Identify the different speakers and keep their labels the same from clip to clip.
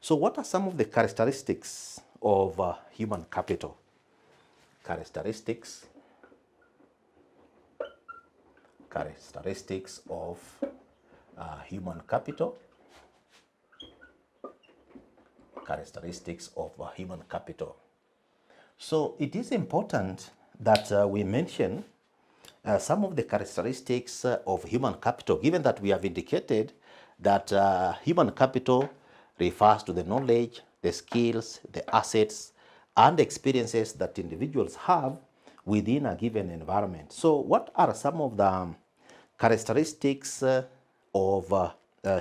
Speaker 1: So what are some of the characteristics of human capital? Characteristics of human capital. Characteristics of human capital. So it is important that we mention some of the characteristics of human capital, given that we have indicated that human capital refers to the knowledge, the skills, the assets, and experiences that individuals have within a given environment. So what are some of the characteristics of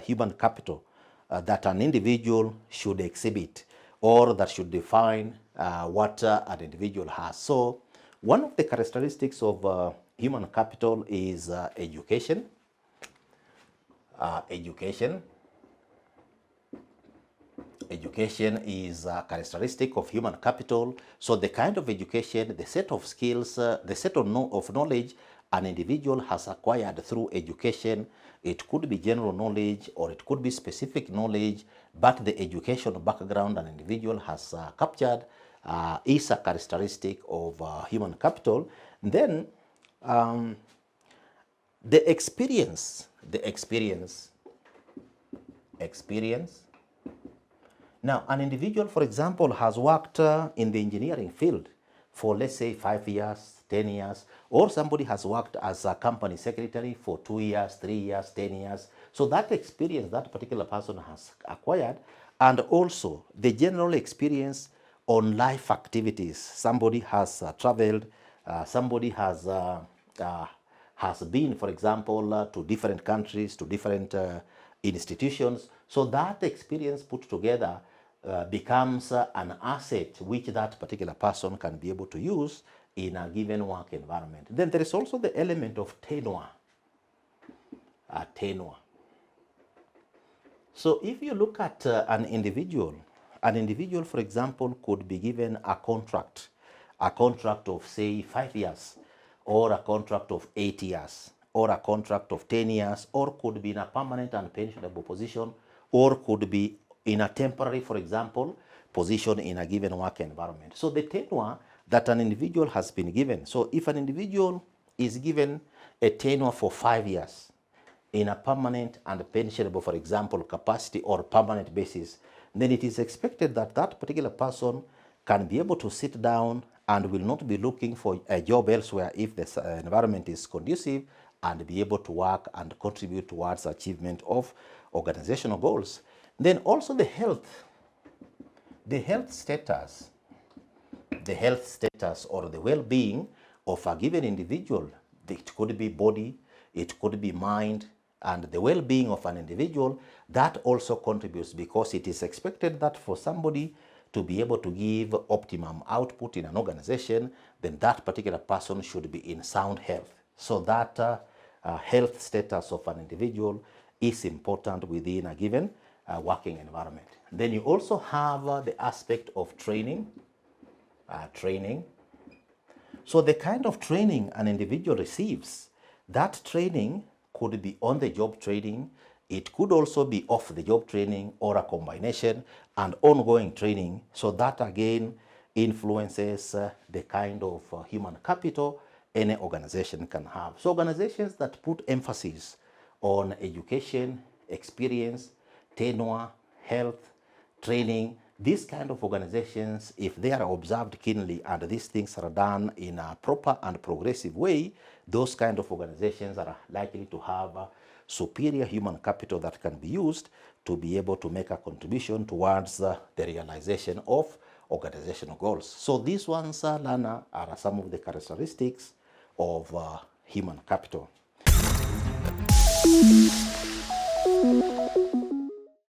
Speaker 1: human capital that an individual should exhibit, or that should define what an individual has? So one of the characteristics of human capital is education. Education is a characteristic of human capital. So the kind of education, the set of skills, the set of knowledge an individual has acquired through education, it could be general knowledge or it could be specific knowledge, but the educational background an individual has captured is a characteristic of human capital. Then the experience. Now, an individual, for example, has worked in the engineering field for, let's say, 5 years, 10 years, or somebody has worked as a company secretary for 2 years, 3 years, 10 years. So that experience that particular person has acquired, and also the general experience on life activities. Somebody has traveled, somebody has been, for example, to different countries, to different institutions. So that experience put together becomes an asset which that particular person can be able to use in a given work environment. Then there is also the element of tenure. So if you look at an individual, for example, could be given a contract of, say, 5 years, or a contract of 8 years, or a contract of 10 years, or could be in a permanent and pensionable position, or could be in a temporary, for example, position in a given work environment. So the tenure that an individual has been given. So if an individual is given a tenure for 5 years in a permanent and pensionable, for example, capacity or permanent basis, then it is expected that that particular person can be able to sit down and will not be looking for a job elsewhere if the environment is conducive, and be able to work and contribute towards achievement of organizational goals. Then also the health status or the well-being of a given individual. It could be body, it could be mind, and the well-being of an individual, that also contributes, because it is expected that for somebody to be able to give optimum output in an organization, then that particular person should be in sound health. So that health status of an individual is important within a given working environment. Then you also have the aspect of training. So the kind of training an individual receives, that training could be on-the-job training, it could also be off-the-job training, or a combination, and ongoing training. So that again influences the kind of human capital any organization can have. So organizations that put emphasis on education, experience, tenure, health, training, these kind of organizations, if they are observed keenly and these things are done in a proper and progressive way, those kind of organizations are likely to have superior human capital that can be used to be able to make a contribution towards the realization of organizational goals. So these ones, Lana, are some of the characteristics of human capital.